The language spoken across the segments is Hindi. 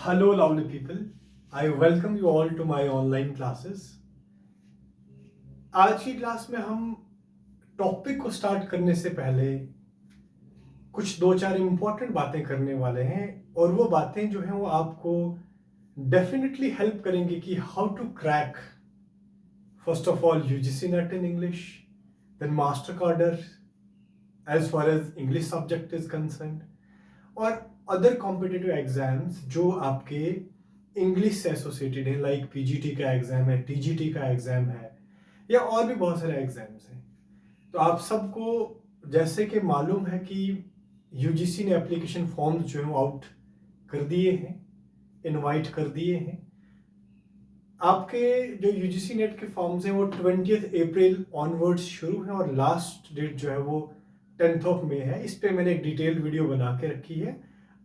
Hello, lovely people. I welcome you all to my online classes. आज की क्लास में हम टॉपिक को स्टार्ट करने से पहले कुछ दो चार इम्पोर्टेंट बातें करने वाले हैं और वो बातें जो हैं वो आपको डेफिनेटली हेल्प करेंगे कि how to crack first of all UGC NET in English, then master cadre as far as English subject is concern और अदर कॉम्पिटिटिव एग्जाम्स जो आपके इंग्लिश से एसोसिएटेड है, लाइक पीजीटी का एग्जाम है, टीजीटी का एग्जाम है या और भी बहुत सारे एग्जाम्स हैं। तो आप सबको जैसे कि मालूम है कि यूजीसी ने एप्लीकेशन फॉर्म्स जो है आउट कर दिए हैं, इनवाइट कर दिए हैं। आपके जो यूजीसी नेट के फॉर्म्स हैं वो 20 अप्रैल ऑनवर्ड्स शुरू हैं और लास्ट डेट जो है वो 10 मई है। इस पे मैंने एक डिटेल वीडियो बना के रखी है,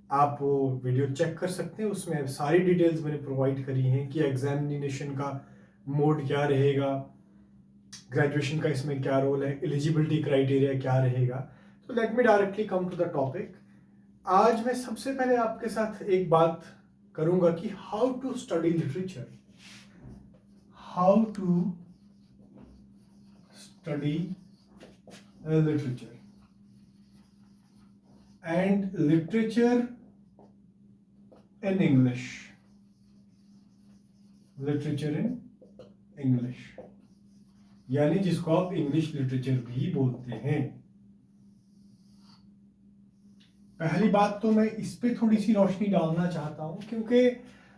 आप वो वीडियो चेक कर सकते हैं। उसमें सारी डिटेल्स मैंने प्रोवाइड करी हैं कि एग्जामिनेशन का मोड क्या रहेगा, ग्रेजुएशन का इसमें क्या रोल है, एलिजिबिलिटी क्राइटेरिया क्या रहेगा। तो let me directly come to the topic. आज मैं सबसे पहले आपके साथ एक बात करूंगा कि how to study literature, how to study literature and literature in English, लिटरेचर इन इंग्लिश यानी जिसको आप इंग्लिश लिटरेचर भी बोलते हैं। पहली बात तो मैं इस पे थोड़ी सी रोशनी डालना चाहता हूं क्योंकि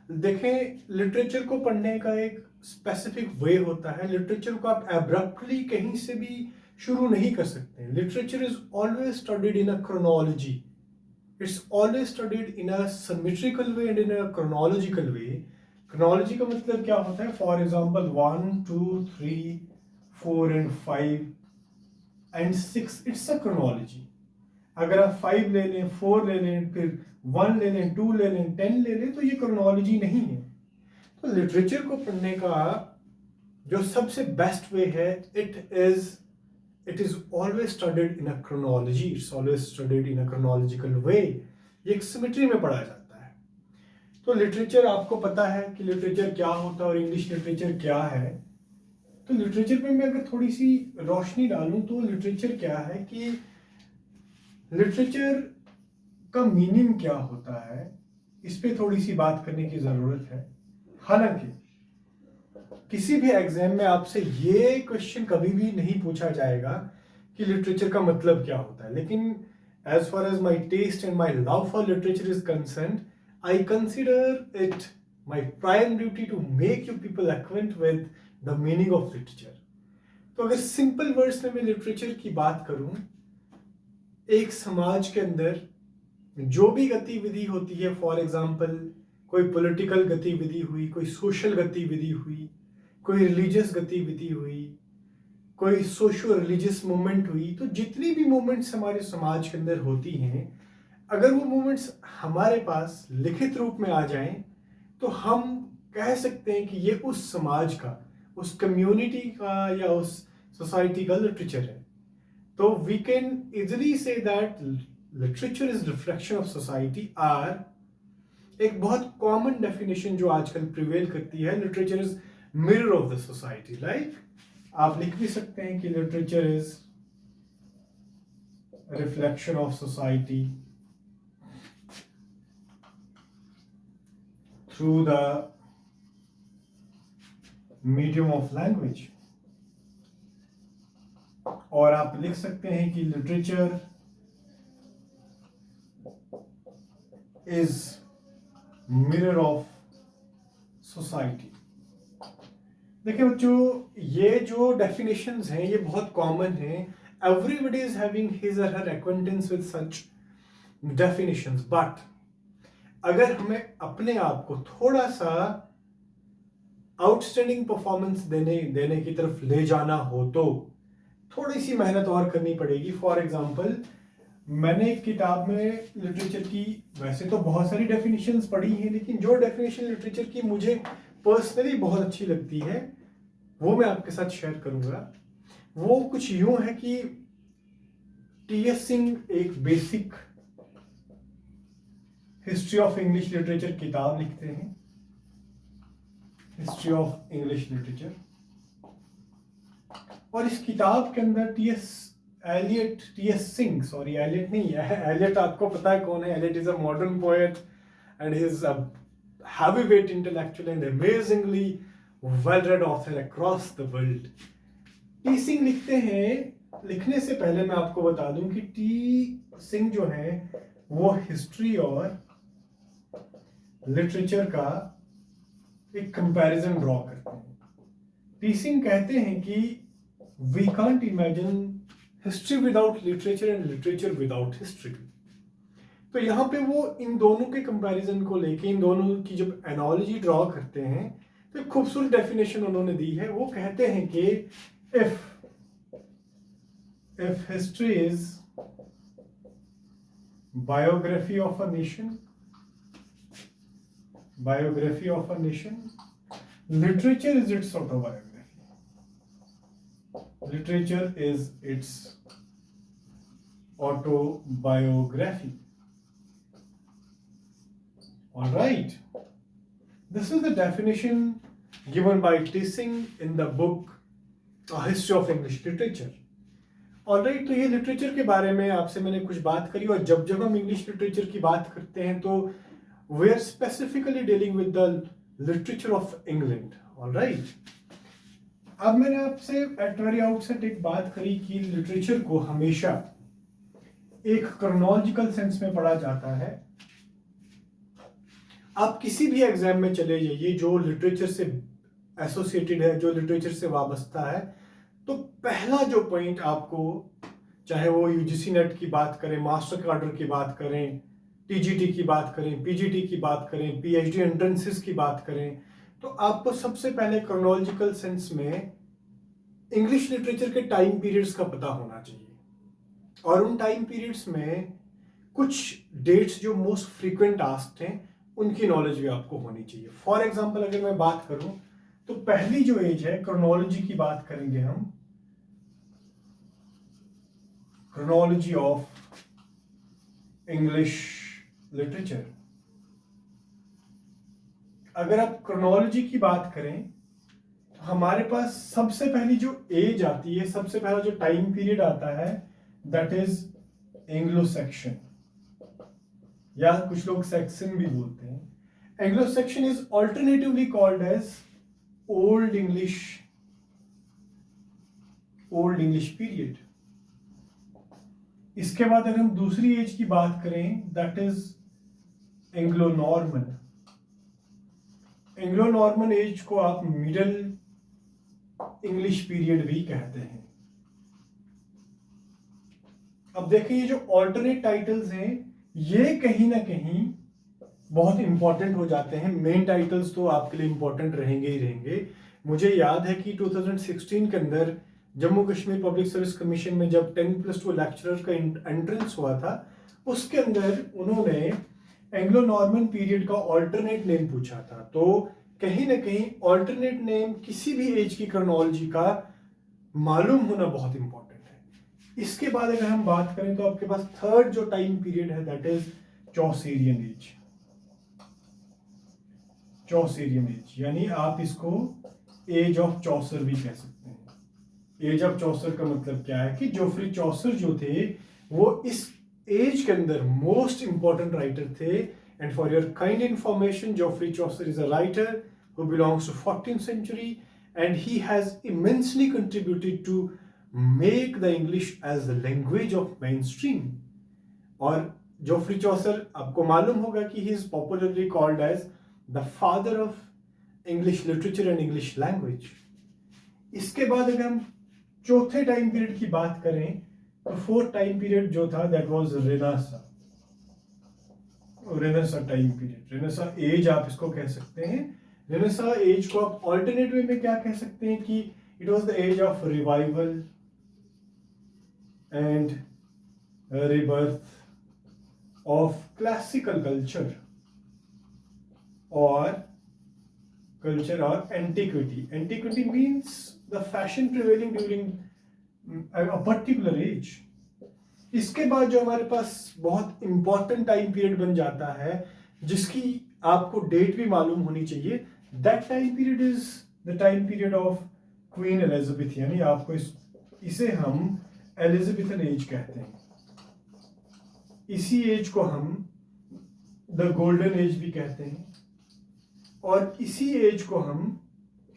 देखें, लिटरेचर को पढ़ने का एक स्पेसिफिक वे होता है। लिटरेचर को आप एब्रप्टली कहीं से भी शुरू नहीं कर सकते। Literature is always studied in a chronology, it's always studied in a symmetrical way and in a chronological way. Chronology का मतलब क्या होता है? For example 1 2 3 4 and 5 and 6, it's a chronology. अगर आप 5 ले लें, 4 ले लें, फिर 1 ले लें, 2 ले लें, 10 ले लें, तो ये क्रोनोलॉजी नहीं है। तो लिटरेचर को पढ़ने का जो सबसे बेस्ट वे है, it is always studied in a chronology, it's always studied in a chronological way. ये एक सिमेट्री में पढ़ा जाता है। तो लिटरेचर, आपको पता है कि लिटरेचर क्या होता है और इंग्लिश लिटरेचर क्या है। तो लिटरेचर पे मैं अगर थोड़ी सी रोशनी डालूं तो लिटरेचर क्या है कि लिटरेचर का मीनिंग क्या होता है, इस पे थोड़ी सी बात करने की जरूरत है। हालांकि किसी भी एग्जाम में आपसे ये क्वेश्चन कभी भी नहीं पूछा जाएगा कि लिटरेचर का मतलब क्या होता है, लेकिन as far as my taste and my love for literature is concern, I consider it my prime duty to make you people acquaint with the meaning of literature. तो अगर सिंपल वर्ड्स में मैं लिटरेचर की बात करूं, एक समाज के अंदर जो भी गतिविधि होती है, फॉर एग्जाम्पल कोई पॉलिटिकल गतिविधि हुई, कोई सोशल गतिविधि हुई, कोई रिलीजियस गतिविधि हुई, कोई सोशो रिलीजियस मूवमेंट हुई, तो जितनी भी मूवमेंट्स हमारे समाज के अंदर होती हैं, अगर वो मूवमेंट्स हमारे पास लिखित रूप में आ जाएं तो हम कह सकते हैं कि ये उस समाज का, उस कम्युनिटी का या उस सोसाइटी का लिटरेचर है। तो we can easily say that literature is reflection of society. Or एक बहुत कॉमन डेफिनेशन जो आजकल प्रिवेल करती है, literature is mirror of the society. Like आप लिख भी सकते हैं कि literature is reflection of society through the medium of language. और आप लिख सकते हैं कि literature is mirror of society. देखिए बच्चों, ये जो डेफिनेशंस हैं ये बहुत कॉमन हैं। एवरीबडी इज हैविंग हिज और her acquaintance with such definitions, but अगर हमें अपने आप को थोड़ा सा आउटस्टैंडिंग परफॉर्मेंस देने की तरफ ले जाना हो तो थोड़ी सी मेहनत और करनी पड़ेगी। फॉर एग्जाम्पल, मैंने एक किताब में लिटरेचर की वैसे तो बहुत सारी डेफिनेशंस पढ़ी हैं, लेकिन जो डेफिनेशन लिटरेचर की मुझे पर्सनली बहुत अच्छी लगती है वो मैं आपके साथ शेयर करूंगा। वो कुछ यूं है कि टी एस सिंह एक basic history of English literature किताब लिखते हैं, हिस्ट्री ऑफ इंग्लिश लिटरेचर। और इस किताब के अंदर टीएस सिंह, सॉरी एलियट नहीं है, एलियट आपको पता है कौन है, Eliot is a modern poet and he is a heavyweight intellectual and amazingly well-read author across the world। T Singh लिखते हैं, लिखने से पहले मैं आपको बता दूं कि टी सिंह जो है वो हिस्ट्री और लिटरेचर का एक कंपैरिजन ड्रॉ करते हैं। टी सिंह कहते हैं कि we can't imagine history without literature and literature without history. तो यहाँ पे वो इन दोनों के कंपैरिजन को लेके, इन दोनों की जब एनालॉजी ड्रॉ करते हैं तो एक खूबसूरत डेफिनेशन उन्होंने दी है। वो कहते हैं कि if history is biography of a nation, literature is it's autobiography, literature is it's autobiography। All right, this is the definition given by Tissing in the book A History of English Literature। All right, तो ये लिटरेचर के बारे में आपसे मैंने कुछ बात करी, और जब जब हम इंग्लिश लिटरेचर की बात करते हैं तो we are specifically dealing with the literature of England. All right, अब मैंने आपसे एट वेरी आउटसेट एक बात करी कि लिटरेचर को हमेशा एक क्रोनोलॉजिकल सेंस में पढ़ा जाता है। आप किसी भी एग्जाम में चले जाइए जो लिटरेचर से एसोसिएटेड है, जो लिटरेचर से वाबस्ता है, तो पहला जो पॉइंट आपको, चाहे वो यूजीसी नेट की बात करें, मास्टर कार्डर की बात करें, टीजीटी की बात करें, पीजीटी की बात करें, पीएचडी एंट्रेंसेस की बात करें, तो आपको सबसे पहले क्रोनोलॉजिकल सेंस में इंग्लिश लिटरेचर के टाइम पीरियड्स का पता होना चाहिए। और उन टाइम पीरियड्स में कुछ डेट्स जो मोस्ट फ्रीक्वेंट आस्क्ड हैं उनकी नॉलेज भी आपको होनी चाहिए। फॉर एग्जांपल अगर मैं बात करूं तो पहली जो एज है, क्रोनोलॉजी की बात करेंगे हम, क्रोनोलॉजी ऑफ इंग्लिश लिटरेचर। अगर आप क्रोनोलॉजी की बात करें तो हमारे पास सबसे पहली जो एज आती है, सबसे पहला जो टाइम पीरियड आता है, दैट इज एंग्लो सेक्शन, या कुछ लोग सेक्शन भी बोलते हैं। Anglo section is alternatively called as old English period. इसके बाद अगर हम दूसरी एज की बात करें, that is Anglo Norman. Anglo Norman age को आप मिडल इंग्लिश पीरियड भी कहते हैं। अब देखिए, ये जो ऑल्टरनेट टाइटल्स हैं ये कहीं ना कहीं बहुत इंपॉर्टेंट हो जाते हैं। मेन टाइटल्स तो आपके लिए इंपॉर्टेंट रहेंगे ही रहेंगे। मुझे याद है कि 2016 के अंदर Jammu Kashmir public service commission में जब 10+2 लेक्चरर का एंट्रेंस हुआ था, उसके अंदर उन्होंने एंग्लो नॉर्मन पीरियड का ऑल्टरनेट नेम पूछा था। तो कहीं ना कहीं ऑल्टरनेट नेम किसी भी एज की क्रोनोलॉजी का मालूम होना बहुत इंपॉर्टेंट है। इसके बाद अगर हम बात करें तो आपके पास थर्ड जो टाइम पीरियड है, दैट इज चौसेरियन एज। चौसेरियन एज यानी आप इसको एज ऑफ चौसर भी कह सकते हैं। एज ऑफ चौसर का मतलब क्या है कि जोफ्री चौसर जो थे वो इस एज के अंदर मोस्ट इंपॉर्टेंट राइटर थे। And for your kind information, Geoffrey Chaucer is a writer who belongs to 14th century and he has immensely contributed to make the English as the language of mainstream। और जोफ्री चौसर आपको मालूम होगा कि he is popularly called as the father of English literature and English language। इसके बाद अगर हम चौथे टाइम पीरियड की बात करें तो फोर्थ टाइम पीरियड जो था that was renaissance. Renaissance time period, renaissance age आप इसको कह सकते हैं। रेनेसां एज को आप ऑल्टरनेट वे में क्या कह सकते हैं कि it was the age of revival and rebirth of classical culture or antiquity। Antiquity means the fashion prevailing during a particular age। इसके बाद जो हमारे पास बहुत इंपॉर्टेंट टाइम पीरियड बन जाता है, जिसकी आपको डेट भी मालूम होनी चाहिए, that time period is the time period of queen Elizabeth, यानी आपको इसे हम एलिजाबेथन एज कहते हैं। इसी एज को हम द गोल्डन एज भी कहते हैं, और इसी एज को हम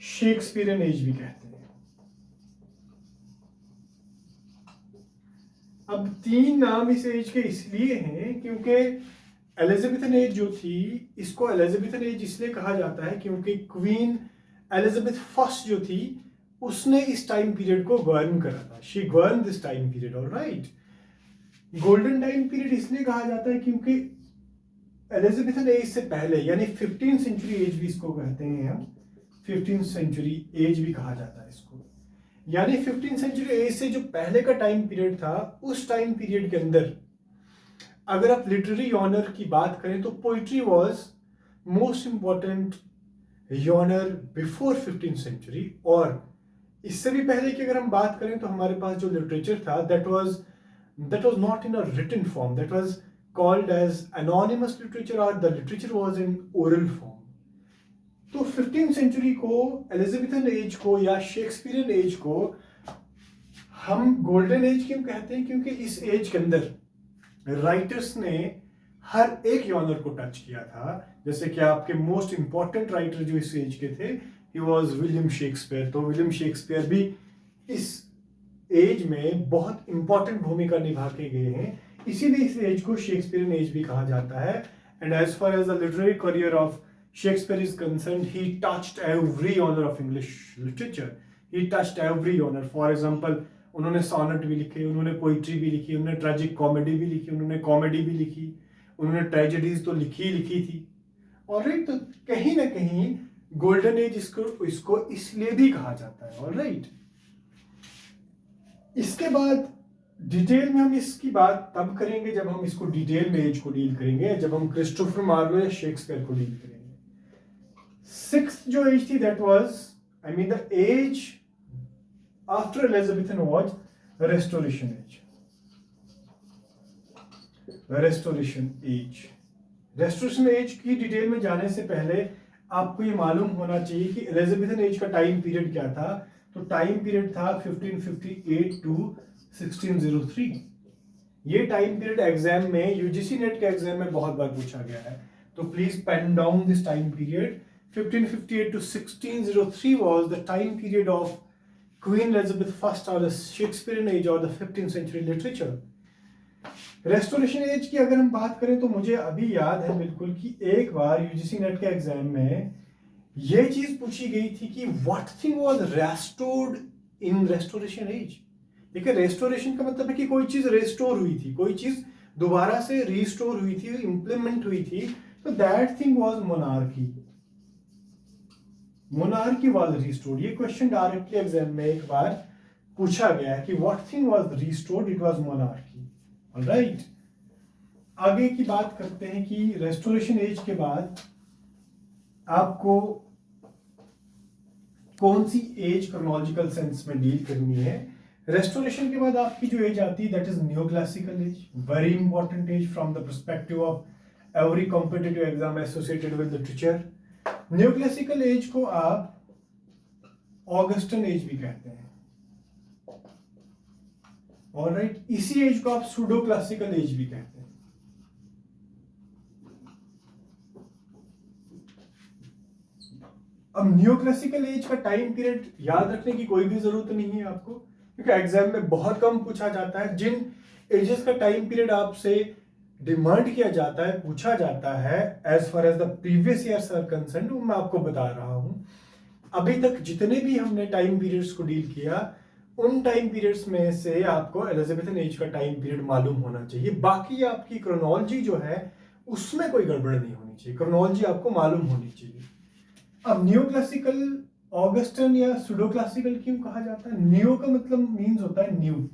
शेक्सपियरियन एज भी कहते हैं। अब 3 नाम इस एज के इसलिए हैं क्योंकि एलिजाबेथन एज जो थी, इसको एलिजाबेथन एज इसलिए कहा जाता है क्योंकि क्वीन एलिजाबेथ फर्स्ट जो थी उसने इस टाइम पीरियड को गवर्न करा था। She govern this time period, alright. Golden time period इसलिए कहा जाता है क्योंकि एलिजाबेथन एज से पहले, यानी 15वीं सेंचुरी एज भी इसको कहते हैं हम, 15वीं सेंचुरी एज भी कहा जाता है इसको, यानी 15वीं सेंचुरी एज से जो पहले का टाइम पीरियड था, उस टाइम पीरियड के अंदर अगर आप लिटरेरी ऑनर की बात करें तो poetry was most important honour before 15वीं सेंचुरी। और इससे भी पहले की अगर हम बात करें तो हमारे पास जो लिटरेचर था, that was not in a written form, that was called as anonymous literature, और the literature was in oral form. तो 15वीं सेंचुरी को, एलिजाबेथन एज को या शेक्सपियरियन एज को हम गोल्डन एज क्यों कहते हैं? क्योंकि इस एज के अंदर राइटर्स ने हर एक जॉनर को टच किया था। जैसे कि आपके मोस्ट इंपॉर्टेंट राइटर जो इस एज के थे, ही वाज विलियम शेक्सपियर। तो विलियम शेक्सपियर भी इस एज में बहुत इंपॉर्टेंट भूमिका निभा के गए हैं, इसीलिए इस एज को शेक्सपियरियन एज भी कहा जाता है। And as far as the literary career of Shakespeare is concerned, he touched every genre of English literature. He touched every genre. For example, उन्होंने सोनेट भी लिखे, उन्होंने पोइट्री भी लिखी, उन्होंने ट्रेजिक कॉमेडी भी लिखी, उन्होंने कॉमेडी भी लिखी, उन्होंने ट्रेजेडीज तो लिखी थी। ऑलराइट, तो कहीं ना कहीं गोल्डन एज इसको इसलिए भी कहा जाता है। ऑलराइट, इसके बाद डिटेल में हम इसकी बात तब करेंगे जब हम इसको डिटेल में एज को डील करेंगे, जब हम क्रिस्टोफर मार्लो या शेक्सपियर को डील करेंगे। 6th जो एज थी, that was, I mean the age after Elizabethan was restoration age. Restoration age की डिटेल में जाने से पहले आपको ये मालूम होना चाहिए कि एलिजाबेथन एज का टाइम पीरियड क्या था। तो टाइम पीरियड था 1558 टू 1603। ये टाइम पीरियड एग्जाम में, यूजीसी नेट के एग्जाम में बहुत बार पूछा गया है, तो please pen down this time period. 1558 to 1603 was the time period of Queen Elizabeth I, or the Shakespearean age, or the 15th century literature. Restoration age की अगर हम बात करें तो मुझे अभी याद है बिल्कुल कि एक बार यूजीसी नेट के एग्जाम में ये चीज पूछी गई थी कि what thing was restored in restoration age. देखिए, रेस्टोरेशन का मतलब है कि कोई चीज रेस्टोर हुई थी, कोई चीज दोबारा से रिस्टोर हुई थी, इंप्लीमेंट हुई थी, तो that thing was monarchy. Monarchy was restored. ये क्वेश्चन डायरेक्टली एग्जाम में एक बार पूछा गया है कि what thing was restored, it was monarchy. Alright, आगे की बात करते हैं कि रेस्टोरेशन एज के बाद आपको कौन सी एज क्रोनोलॉजिकल सेंस में डील करनी है। रेस्टोरेशन के बाद आपकी जो एज आती है, that is new classical age, very important age from the perspective of every competitive exam associated with literature. New classical age को आप ऑगस्टन एज भी कहते हैं। ऑलराइट, इसी एज को आप सूडो क्लासिकल एज भी कहते हैं। अब न्यू क्लासिकल एज का टाइम पीरियड याद रखने की कोई भी जरूरत नहीं है आपको, क्योंकि एग्जाम में बहुत कम पूछा जाता है। जिन एजेस का टाइम पीरियड आपसे डिमांड किया जाता है, पूछा जाता है, as far as the previous years are concern, वो मैं आपको बता रहा हूं। अभी तक जितने भी हमने टाइम पीरियड्स को डील किया, उन टाइम पीरियड्स में से आपको एलिजाबेथन एज का टाइम पीरियड मालूम होना चाहिए। बाकी आपकी क्रोनोलॉजी जो है उसमें कोई गड़बड़ नहीं होनी चाहिए, क्रोनोलॉजी आपको मालूम होनी चाहिए। अब न्यू क्लासिकल, ऑगस्टन या सूडो क्लासिकल क्यों कहा जाता है? न्यू का मतलब मीन्स होता है न्यू,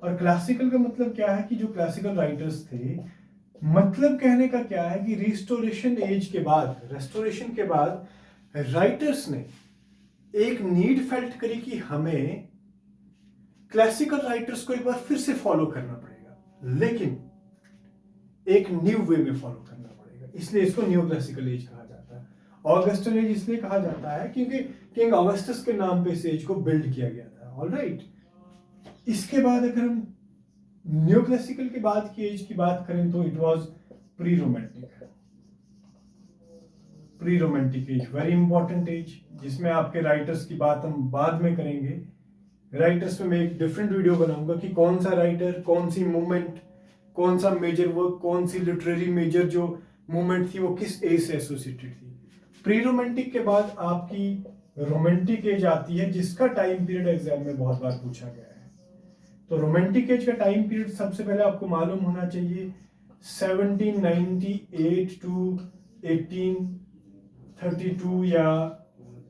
और क्लासिकल का मतलब क्या है कि जो क्लासिकल राइटर्स थे, मतलब कहने का क्या है कि रिस्टोरेशन एज के बाद, रेस्टोरेशन के बाद राइटर्स ने एक नीड फेल्ट करी कि हमें क्लासिकल राइटर्स को एक बार फिर से फॉलो करना पड़ेगा। लेकिन एक न्यू वे में फॉलो करना पड़ेगा, इसलिए इसको न्यू क्लासिकल एज कहा जाता है। ऑगस्टन एज इसलिए कहा जाता है क्योंकि किंग ऑगस्टस के नाम पे इस एज को बिल्ड किया गया था। ऑलराइट, इसके बाद अगर हम न्यू क्लासिकल के बाद की एज की बात करें तो it was pre romantic. Pre romantic age very important age, जिसमें आपके राइटर्स की बात हम बाद में करेंगे। राइटर्स में मैं एक डिफरेंट वीडियो बनाऊंगा कि कौन सा राइटर, कौन सी मूवमेंट, कौन सा मेजर वर्क, कौन सी लिटरेरी मेजर जो मूवमेंट थी वो किस एज से एसोसिएटेड थी। प्री रोमांटिक के बाद आपकी रोमांटिक एज आती है, जिसका टाइम पीरियड एग्जाम में बहुत बार पूछा गया है। तो रोमांटिक एज का टाइम पीरियड सबसे पहले आपको मालूम होना चाहिए 1798 टू 1832 या